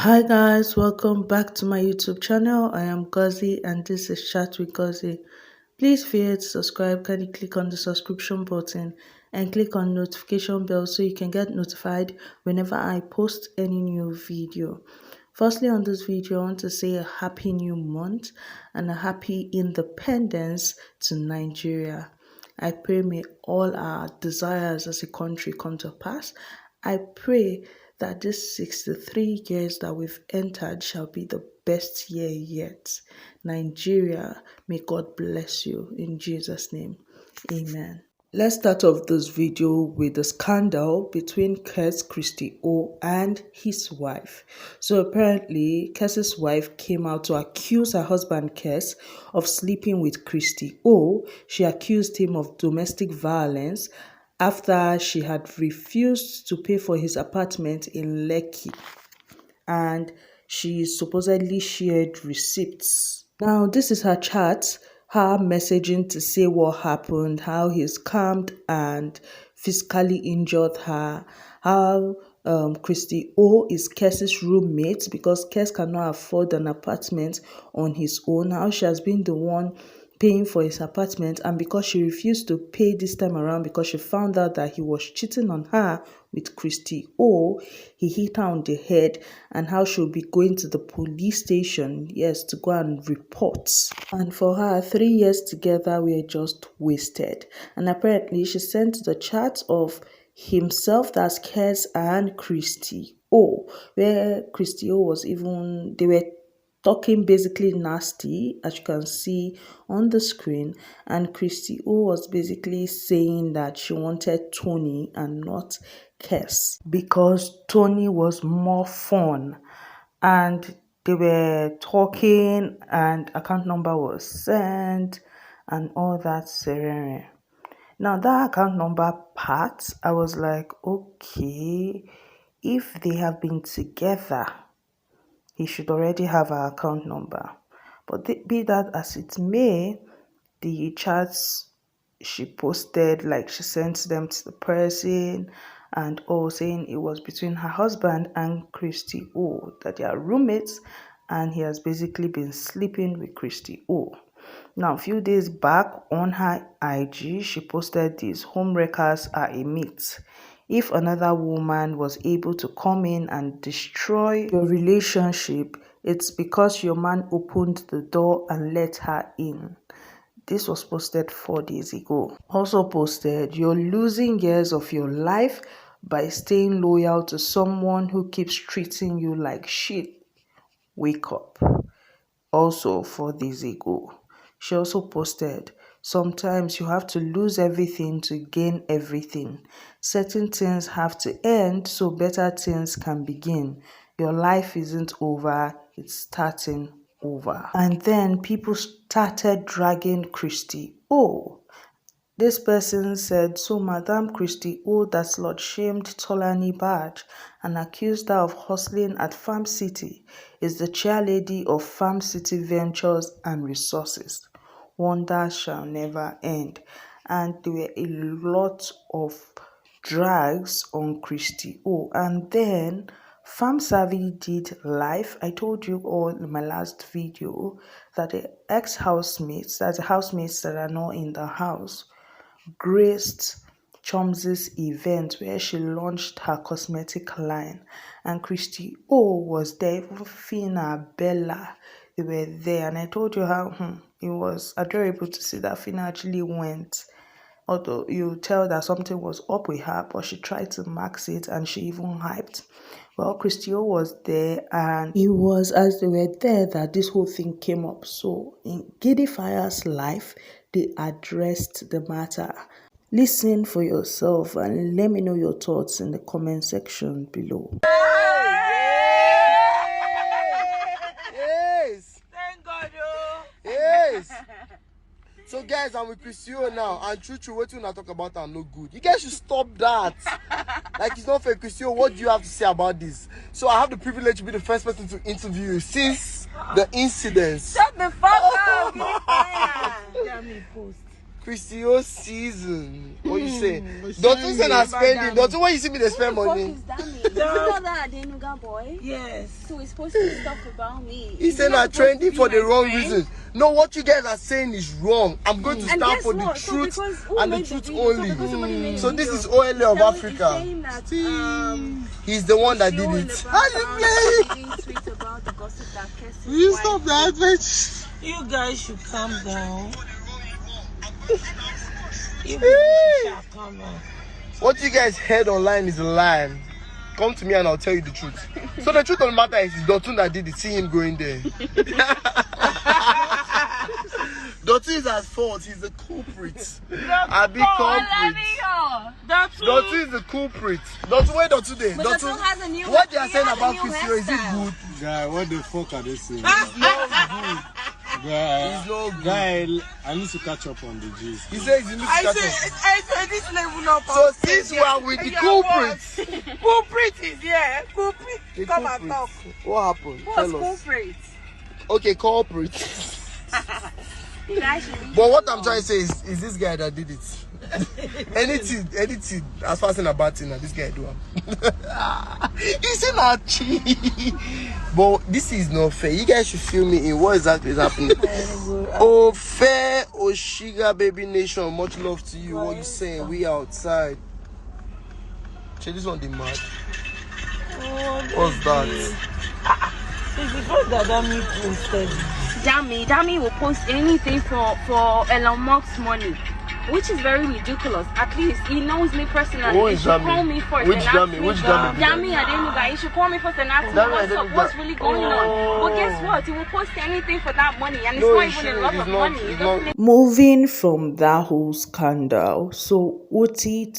Hi guys, welcome back to my YouTube channel. I am Gazi and this is Chat with Gazi. Please feel to subscribe. Kindly click on the subscription button and click on notification bell so you can get notified whenever I post any new video. Firstly, on this video, I want to say a happy new month and a happy independence to Nigeria. I pray may all our desires as a country come to pass. I pray that this 63 years that we've entered shall be the best year yet. Nigeria, may God bless you in Jesus' name. Amen. Let's start off this video with the scandal between Kess&Chirsty O and his wife. So apparently, Kess's wife came out to accuse her husband Kess of sleeping with Chirsty O. She accused him of domestic violence after she had refused to pay for his apartment in Lekki, and she supposedly shared receipts. Now, this is her chat, her messaging to say what happened, how he scammed and physically injured her, how Chirsty O is Kess's roommate because Kess cannot afford an apartment on his own, how she has been the one paying for his apartment, and because she refused to pay this time around because she found out that he was cheating on her with Chirsty O, he hit her on the head, and how she'll be going to the police station, yes, to go and report. And for her, 3 years together were just wasted. And apparently she sent the chat of himself, that's Kess, and Chirsty O, where Chirsty O was even, they were talking basically nasty, as you can see on the screen, and Chirsty O was basically saying that she wanted Tony and not Kess because Tony was more fun, and they were talking and account number was sent and all that serene. Now that account number part, I was like, okay, if they have been together, he should already have her account number. But be that as it may, the chats she posted, like she sent them to the person and all, saying it was between her husband and Chirsty O, that they are roommates, and he has basically been sleeping with Chirsty O. Now, a few days back on her IG, she posted this: home wreckers are a myth. If another woman was able to come in and destroy your relationship, it's because your man opened the door and let her in. This was posted 4 days ago. Also posted, you're losing years of your life by staying loyal to someone who keeps treating you like shit. Wake up. Also 4 days ago. She also posted, sometimes you have to lose everything to gain everything. Certain things have to end so better things can begin. Your life isn't over, it's starting over. And then people started dragging Chirsty O. This person said, so Madam Chirsty O that slut-shamed Tolani Badge and accused her of hustling at Farm City is the chairlady of Farm City Ventures and Resources. Wonders shall never end. And there were a lot of drags on Chirsty O. And then Farm Savvy did live. I told you all in my last video that the ex-housemates, that's the housemates that are not in the house, graced Choms's event where she launched her cosmetic line, and Chirsty O was there, even Fina, Bella, they were there, and I told you how it was adorable to see that Fina actually went. Although you tell that something was up with her, but she tried to max it and she even hyped. Well, Chirsty O was there, and it was as they were there that this whole thing came up. So in Giddy Fire's life, they addressed the matter. Listen for yourself and let me know your thoughts in the comment section below. Yes! Thank God, oh! Yes! So guys, I'm with Chirsty O now, and true, what you not talk about are no good. You guys should stop that. Like, it's not fair. Chirsty O, what do you have to say about this? So I have the privilege to be the first person to interview you since the incidents. Shut the fuck up! Tell me post. Christy O season. What you say? Don't you say not spending? Don't you when you see me they spend money? Is you know that Adenuga boy? Yes. So he's posting stuff about me. He's saying I'm trending for the wrong reasons. No, what you guys are saying is wrong. I'm going to stand for the truth and the truth only. So this is OLA of Africa. He's the one that did it. How you play? You stop that, bitch. You guys should calm down. You should calm down. What you guys heard online is a lie. Come to me and I'll tell you the truth. So the truth of the matter is Dotun that did it. See him going there. Dotun is at fault. He's the culprit. I be culprit. Dotun is the culprit. Dotun, where Dotun there? Dotun has a new. What they are saying about Christy, is it good? Guy, what the fuck are they saying? It's not good. Guy, It's not good. guy, I need to catch up on the gist. He says he needs to catch up. I said this level not. So since we are with the culprits, Culprit is here. Culprit. the Come and talk. culprits, what happened? What's Tell us. corporate? Okay, culprit. The guy should leave But what you I'm trying to say is this guy that did it. anything, as far as in a bad thing, this guy do am. He's in a cheat. But this is not fair. You guys should feel me in what exactly is happening. Oh, fair Oshiga baby nation, much love to you. What you saying? We outside. Check this one, the mad. What's that? It's because that Dami posted. Dami will post anything for Elon Musk's money, which is very ridiculous. At least he knows me personally. Who He is should Dami? call me first. Which and ask Dami? me. Which Dami? Dami Adenuga. He should call me first and ask me Dami what's up, Adenuga. what's really going on. But guess what? He will post anything for that money, and it's No, not he even a shouldn't. lot It's of not- money. it's It's not- just Moving from that whole scandal, so Uti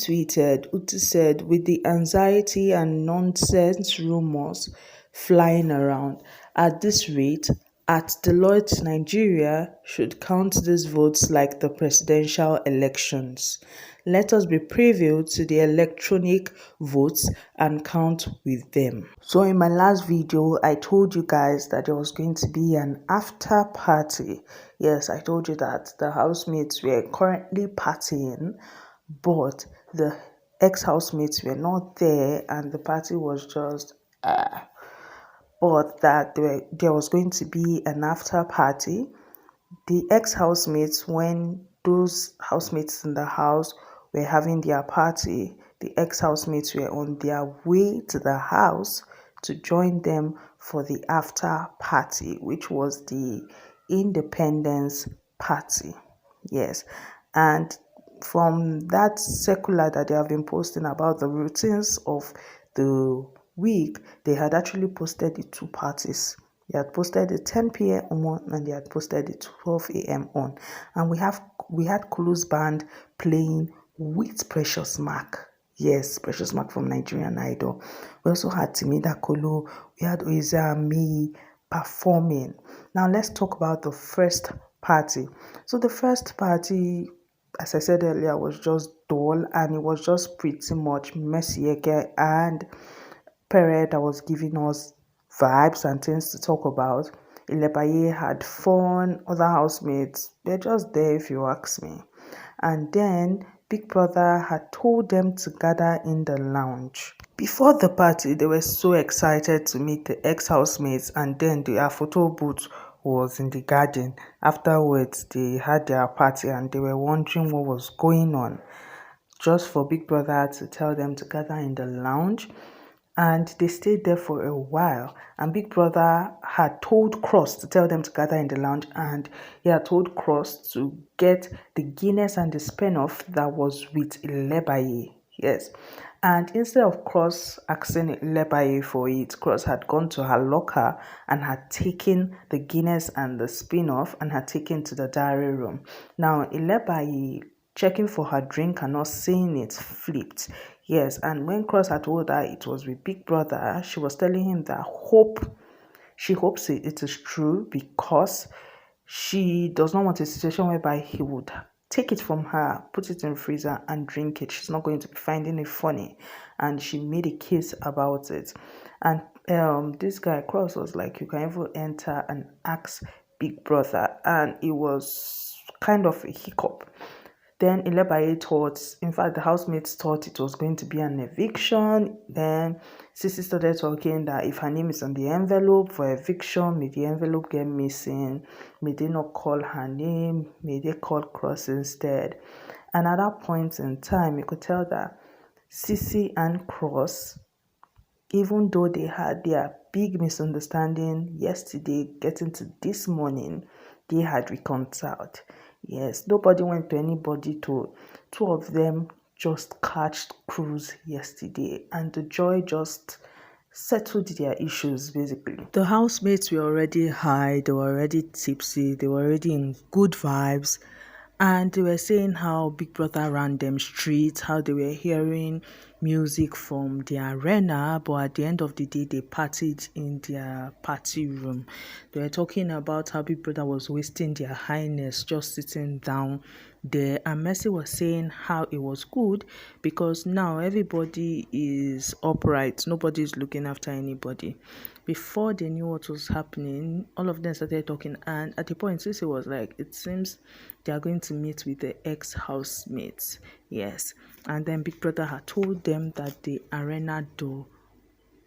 said, with the anxiety and nonsense rumors flying around, at this rate, at Deloitte, Nigeria should count these votes like the presidential elections. Let us be privy to the electronic votes and count with them. So in my last video, I told you guys that there was going to be an after party. Yes, I told you that the housemates were currently partying, but the ex-housemates were not there and the party was just but that there was going to be an after party. The ex-housemates, when those housemates in the house were having their party, the ex-housemates were on their way to the house to join them for the after party, which was the independence party. Yes. And from that circular that they have been posting about the routines of the week, they had actually posted the two parties. They had posted the 10 p.m. on and they had posted the 12 a.m. on. And we had Kulu's band playing with Precious Mark. Yes, Precious Mark from Nigerian Idol. We also had Timida Kolo. We had Oiza Mei performing. Now let's talk about the first party. So the first party, as I said earlier, was just dull and it was just pretty much Messieke and Pere that was giving us vibes and things to talk about. Ilebaye had fun, other housemates, they're just there if you ask me. And then Big Brother had told them to gather in the lounge. Before the party, they were so excited to meet the ex-housemates, and then their photo booth was in the garden. Afterwards, they had their party and they were wondering what was going on. Just for Big Brother to tell them to gather in the lounge. And they stayed there for a while. And Big Brother had told Cross to tell them to gather in the lounge. And he had told Cross to get the Guinness and the spin-off that was with Ilebaye. Yes. And instead of Cross asking Ilebaye for it, Cross had gone to her locker and had taken the Guinness and the spin-off and had taken to the diary room. Now, Ilebaye, checking for her drink and not seeing it, flipped. Yes, and when Cross had told her it was with Big Brother, she was telling him that she hopes it is true because she does not want a situation whereby he would take it from her, put it in the freezer and drink it. She's not going to be finding it funny. And she made a case about it. And this guy, Cross, was like, you can even enter and ask Big Brother. And it was kind of a hiccup. Then Ilebaye thought, in fact, the housemates thought it was going to be an eviction. Then Sissy started talking that if her name is on the envelope for eviction, may the envelope get missing. May they not call her name. May they call Cross instead. And at that point in time, you could tell that Sissy and Cross, even though they had their big misunderstanding yesterday, getting to this morning, they had reconciled. Yes, nobody went to anybody to two of them just catched cruise yesterday, and the joy just settled their issues basically. The housemates were already high, they were already tipsy, they were already in good vibes, and they were saying how Big Brother ran them streets, how they were hearing music from the arena, but at the end of the day, they partied in their party room. They were talking about how Big Brother was wasting their highness just sitting down there, and Mercy was saying how it was good because now everybody is upright, nobody is looking after anybody. Before they knew what was happening, all of them started talking, and at the point, Sissy was like, it seems they are going to meet with the ex-housemates. Yes. And then Big Brother had told them that the arena door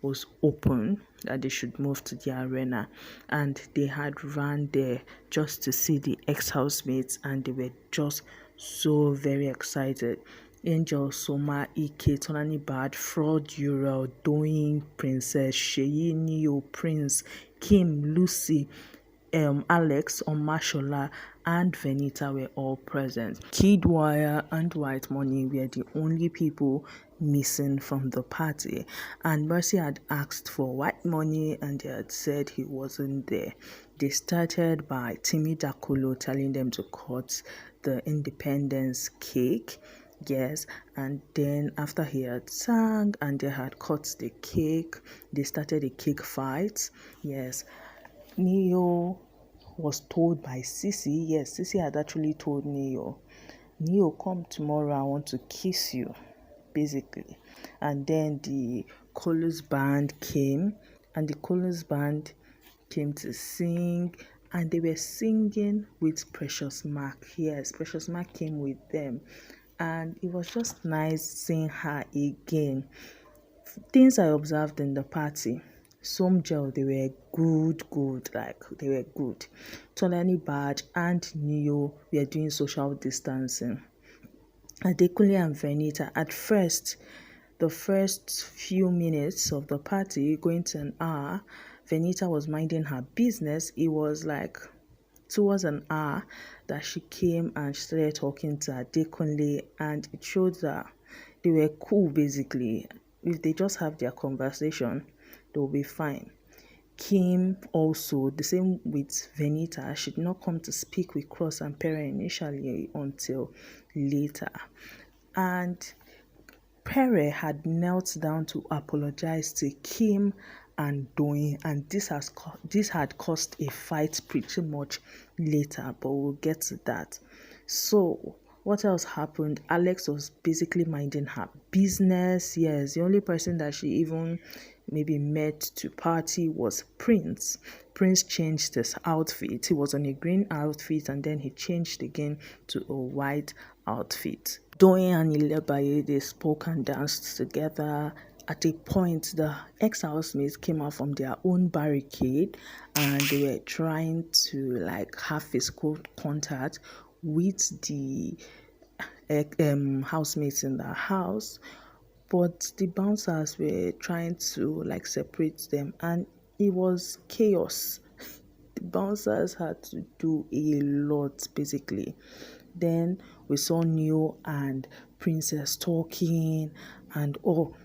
was open, that they should move to the arena. And they had run there just to see the ex-housemates, and they were just so very excited. Angel, Soma, Ike, Tonani Bad, Fraud, Uriel, Doing, Princess, Sheyi, Neo, Prince, Kim, Lucy, Alex, Omashola, and Venita were all present. Kid Wire and White Money were the only people missing from the party, and Mercy had asked for White Money and they had said he wasn't there. They started by Timmy Dakolo telling them to cut the independence cake. Yes, and then after he had sang and they had cut the cake, they started a cake fight. Yes, Neo was told by Sissy. Yes, Sissy had actually told Neo, come tomorrow, I want to kiss you, basically. And then the Colors band came, and the Colors band came to sing, and they were singing with Precious Mark. Yes, Precious Mark came with them, and it was just nice seeing her again. Things I observed in the party. Some gel, they were good, like they were good. Tonani Badge and Neo were doing social distancing. Adekunle and Venita, at first, the first few minutes of the party, going to an hour, Venita was minding her business. It was like towards an hour that she came and she started talking to Adekunle, and it showed that they were cool basically. If they just have their conversation, they'll be fine. Kim also, the same with Venita, she did not come to speak with Cross and Pere initially until later. And Pere had knelt down to apologize to Kim and Doyin, and this had caused a fight pretty much later, but we'll get to that. So what else happened? Alex was basically minding her business. Yes, the only person that she even maybe met to party was Prince. Prince changed his outfit. He was on a green outfit and then he changed again to a white outfit. Doyin and Ilebaye, they spoke and danced together. At a point, the ex-housemates came out from their own barricade and they were trying to like have physical contact with the housemates in the house, but the bouncers were trying to like separate them, and it was chaos. The bouncers had to do a lot basically. Then we saw Neo and Princess talking and all,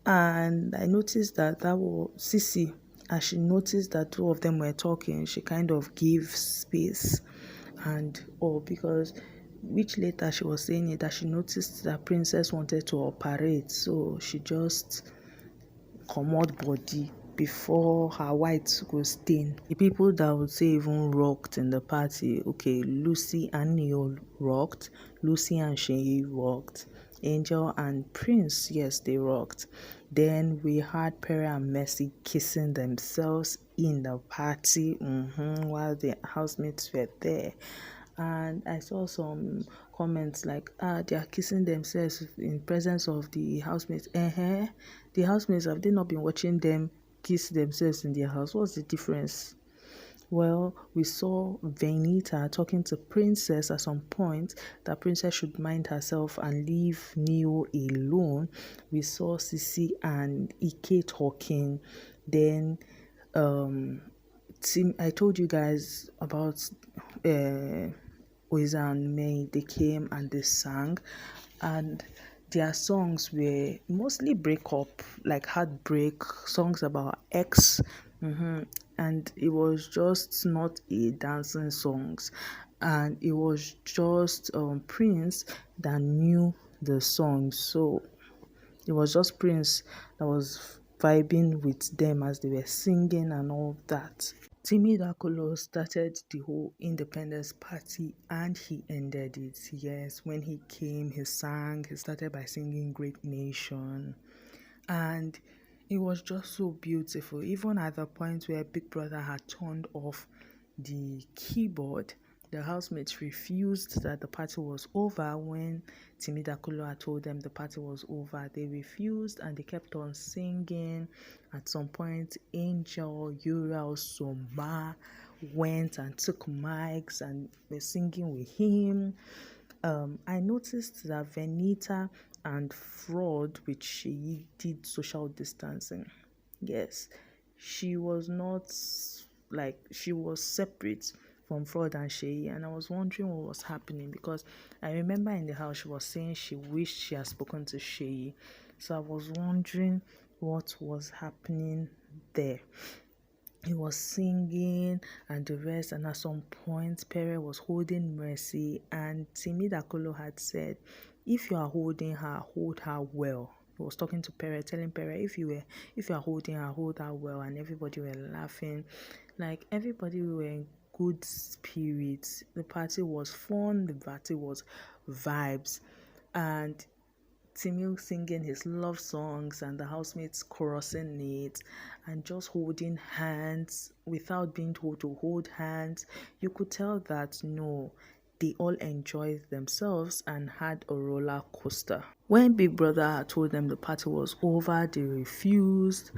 and I noticed that was Sissy. As she noticed that two of them were talking, she kind of gave space and all, because which later she was saying it that she noticed that Princess wanted to operate, so she just comot body before her white go stain. The people that would say even rocked in the party, okay, Lucy and Neo rocked, Lucy and Sheyi rocked, Angel and Prince, yes, they rocked. Then we had Perry and Mercy kissing themselves in the party while the housemates were there. and I saw some comments like, they are kissing themselves in presence of the housemates. The housemates, have they not been watching them kiss themselves in their house? What's the difference? Well, we saw Venita talking to Princess at some point that Princess should mind herself and leave Neo alone. We saw Sisi and Ike talking. Then Tim, I told you guys about Oiza and May. They came and they sang, and their songs were mostly breakup, like heartbreak songs about ex. And it was just not a dancing songs, and it was just Prince that knew the songs. So it was just Prince that was vibing with them as they were singing and all that. Timmy Dakolo started the whole independence party and he ended it. Yes, when he came, he sang, he started by singing Great Nation. And it was just so beautiful. Even at the point where Big Brother had turned off the keyboard, the housemates refused that the party was over. When Timi Dakolo had told them the party was over, they refused and they kept on singing. At some point, Angel, Yura, Soma went and took mics and were singing with him. I noticed that Venita and Fraud, which she did social distancing. Yes, she was not, like, she was separate from Fraud and Shay, and I was wondering what was happening because I remember in the house she was saying she wished she had spoken to Shay, so I was wondering what was happening there. He was singing and the rest, and at some point Pere was holding Mercy, and Timi Dakolo had said, if you are holding her, hold her well. He was talking to Pere, telling Pere, if you are holding her, hold her well, and everybody were laughing. Like, everybody were in good spirits. The party was fun, the party was vibes, and Timil singing his love songs and the housemates chorusing it and just holding hands without being told to hold hands. You could tell that no, they all enjoyed themselves and had a roller coaster. When Big Brother had told them the party was over, they refused.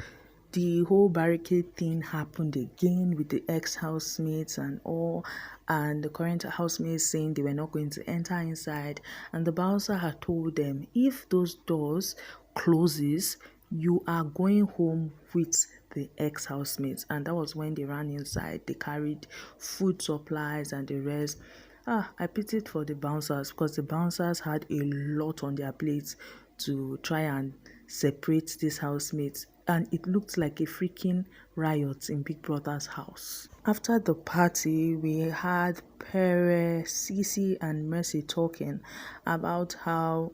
The whole barricade thing happened again with the ex-housemates and all, and the current housemates saying they were not going to enter inside, and the bouncer had told them if those doors closes, you are going home with the ex-housemates. And that was when they ran inside. They carried food supplies and the rest. I pitied for the bouncers because the bouncers had a lot on their plates to try and separate these housemates, and it looked like a freaking riot in Big Brother's house. After the party, we had Pere, Sisi, and Mercy talking about how,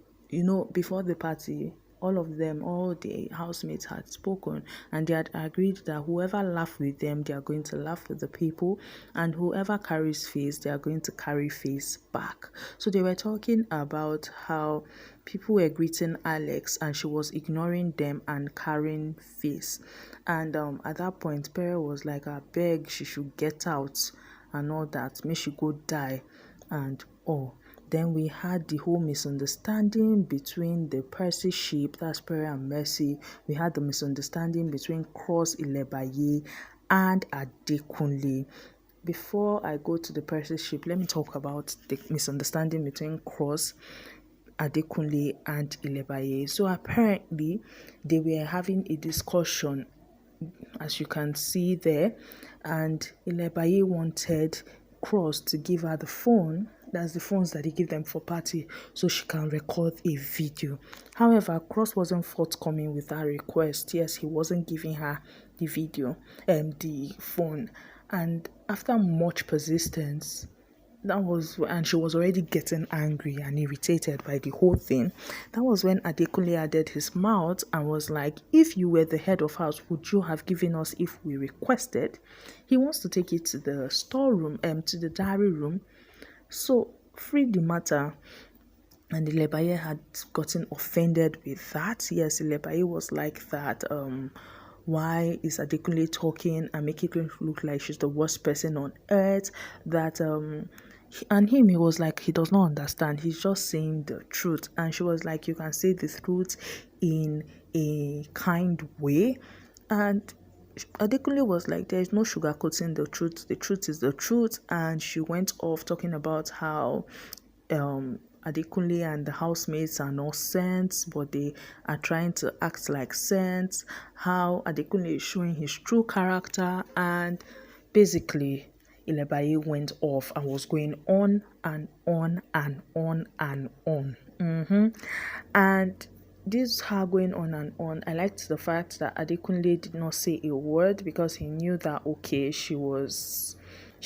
before the party, all the housemates had spoken, and they had agreed that whoever laughed with them, they are going to laugh with the people, and whoever carries face, they are going to carry face back. So they were talking about how people were greeting Alex and she was ignoring them and carrying face. And at that point, Pere was like, I beg, she should get out and all that. May she go die and all. Then we had the whole misunderstanding between the Percy ship, that's Pere and Mercy. We had the misunderstanding between Cross Ilebaye and Adekunle. Before I go to the Percy ship, let me talk about the misunderstanding between Cross, Adekunle, and Ilebaye. So apparently, they were having a discussion, as you can see there, and Ilebaye wanted Cross to give her the phone. That's the phones that he gave them for party, so she can record a video. However, Cross wasn't forthcoming with her request. Yes, he wasn't giving her the video, the phone. And after much persistence, and she was already getting angry and irritated by the whole thing. That was when Adekunle added his mouth and was like, if you were the head of house, would you have given us if we requested? He wants to take it to the storeroom, to the diary room. So free the matter. And Ilebaye had gotten offended with that. Yes, Ilebaye was like that. Why is Adekunle talking and making it look like she's the worst person on earth? That And him, he was like, he does not understand. He's just saying the truth. And she was like, you can say the truth in a kind way. And Adekunle was like, there is no sugarcoating the truth. The truth is the truth. And she went off talking about how Adekunle and the housemates are not saints, but they are trying to act like saints. How Adekunle is showing his true character, and basically Ilebaye went off and was going on and on and on and on. And this her going on and on, I liked the fact that Adekunle did not say a word because he knew that okay, she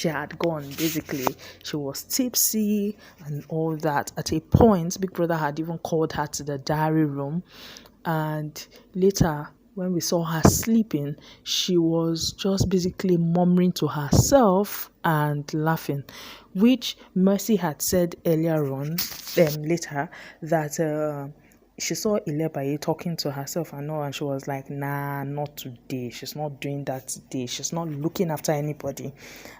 had gone, basically. She was tipsy and all that. At a point, Big Brother had even called her to the diary room, and later when we saw her sleeping, she was just basically murmuring to herself and laughing, which Mercy had said earlier on, later, that she saw Ilebaye talking to herself and all, and she was like, nah, not today. She's not doing that today. She's not looking after anybody.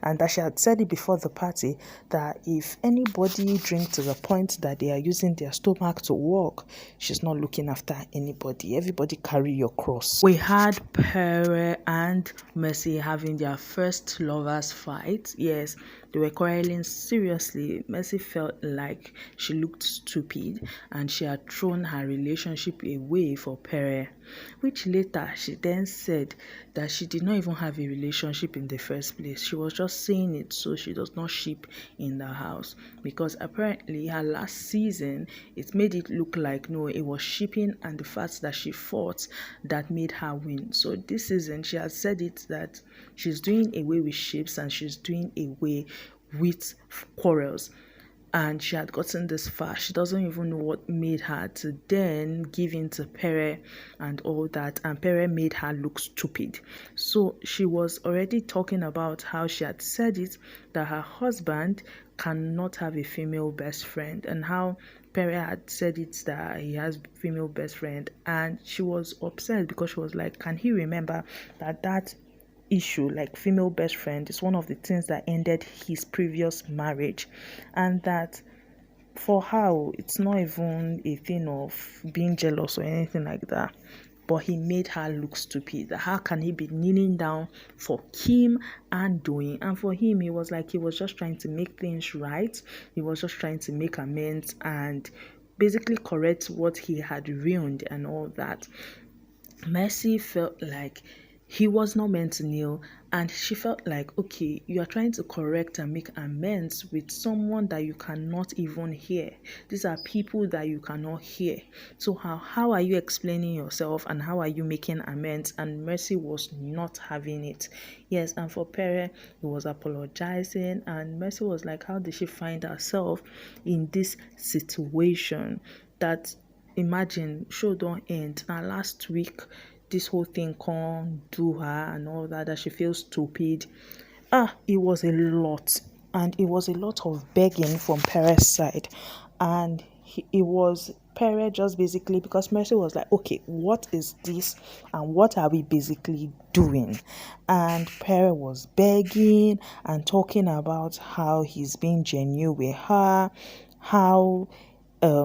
And that she had said it before the party, that if anybody drink to the point that they are using their stomach to walk, she's not looking after anybody. Everybody carry your cross. We had Pere and Mercy having their first lovers fight. Yes, they were quarreling seriously. Mercy felt like she looked stupid and she had thrown her relationship away for Pere, which later she then said that she did not even have a relationship in the first place. She was just saying it so she does not ship in the house, because apparently her last season, it made it look like no, it was shipping and the fact that she fought that made her win. So this season she has said it that she's doing away with ships and she's doing away with quarrels. And she had gotten this far. She doesn't even know what made her to then give in to Pere and all that. And Pere made her look stupid. So she was already talking about how she had said it, that her husband cannot have a female best friend, and how Pere had said it that he has female best friend. And she was upset because she was like, can he remember that issue, like female best friend, is one of the things that ended his previous marriage, and that for her it's not even a thing of being jealous or anything like that, but he made her look stupid. How can he be kneeling down for Kim and doing? And for him, he was like, he was just trying to make things right. He was just trying to make amends and basically correct what he had ruined and all that. Mercy felt like he was not meant to kneel, and she felt like, okay, you are trying to correct and make amends with someone that you cannot even hear. These are people that you cannot hear. So how are you explaining yourself and how are you making amends? And Mercy was not having it. Yes, and for Pere, he was apologizing, and Mercy was like, how did she find herself in this situation? That, imagine, show don't end. And last week, this whole thing can't do her and all that she feels stupid. It was a lot. And it was a lot of begging from Pere's side. And it was Pere just basically, because Mercy was like, okay, what is this? And what are we basically doing? And Pere was begging and talking about how he's being genuine with her, how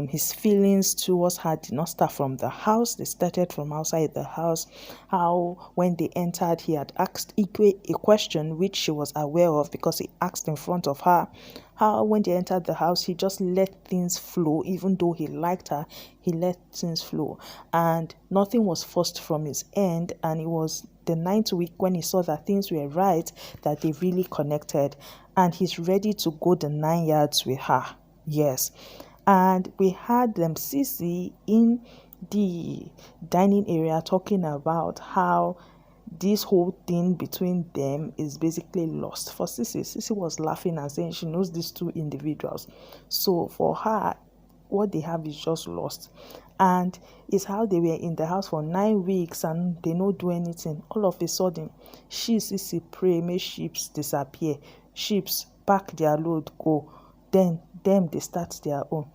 his feelings towards her did not start from the house. They started from outside the house. How when they entered, he had asked Ikwe a question which she was aware of because he asked in front of her. How when they entered the house, he just let things flow. Even though he liked her, he let things flow. And nothing was forced from his end. And it was the 9th week when he saw that things were right, that they really connected. And he's ready to go the 9 yards with her. Yes. And we had them Sissy in the dining area talking about how this whole thing between them is basically lost. For Sissy was laughing and saying she knows these two individuals. So for her, what they have is just lost. And it's how they were in the house for 9 weeks and they don't do anything. All of a sudden, Sissy pray, make ships disappear. Ships pack their load, go. Then them they start their own.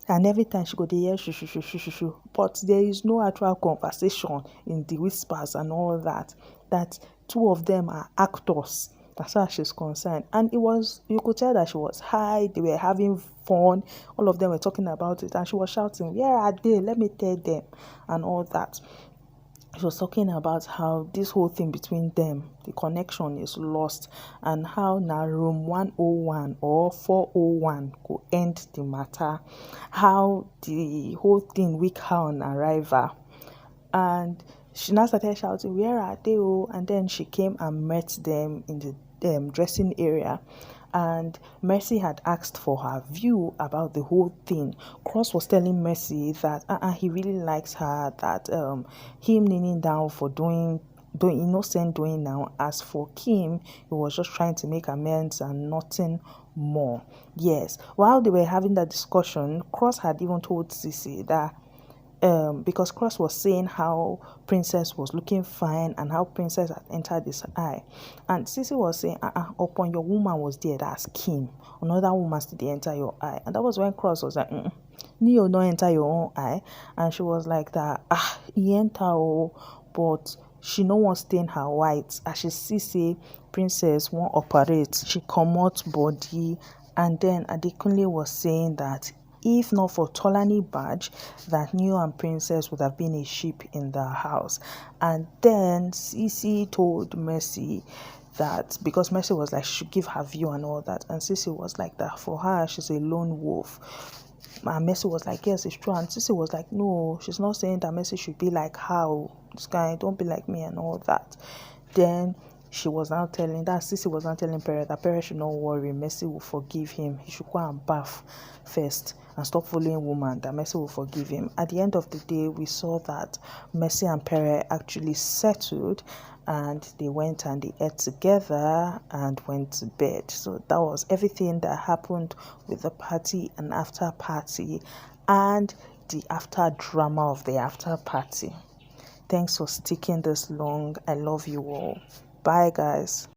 And every time she go, they hear shoo. But there is no actual conversation in the whispers and all that. That two of them are actors. as far as she's concerned. And it was, you could tell that she was high, they were having fun, all of them were talking about it, and she was shouting, "Where are they? Let me tell them," and all that. She was talking about how this whole thing between them, the connection is lost, and how now room 101 or 401 could end the matter, how the whole thing weak her on arrival. And she now started shouting, "Where are they?" Oh, and then she came and met them in the dressing area. And Mercy had asked for her view about the whole thing. Cross was telling Mercy that he really likes her, that him kneeling down for doing innocent doing now. As for Kim, he was just trying to make amends and nothing more. Yes, while they were having that discussion, Cross had even told Sissy that because Cross was saying how Princess was looking fine and how Princess had entered his eye. And Sissy was saying, upon your woman was there, that's Kim. Another woman still enter your eye. And that was when Cross was like, Neo no enter your own eye. And she was like that, he enter, but she no wan stain her white. As she see say Princess won't operate, she comot body. And then Adekunle was saying that if not for Tolani badge, that Neo and Princess would have been a sheep in the house. And then Sissy told Mercy that, because Mercy was like she should give her view and all that, and Sissy was like that for her she's a lone wolf. And Mercy was like, yes, it's true. And Sissy was like, no, she's not saying that Mercy should be like how this guy, don't be like me and all that. Then she was now telling that Sissy was now telling Perry that Perry should not worry, Mercy will forgive him. He should go and bath first and stop following woman, that Mercy will forgive him. At the end of the day, we saw that Mercy and Perry actually settled, and they went and they ate together and went to bed. So that was everything that happened with the party and after party and the after drama of the after party. Thanks for sticking this long. I love you all. Bye, guys.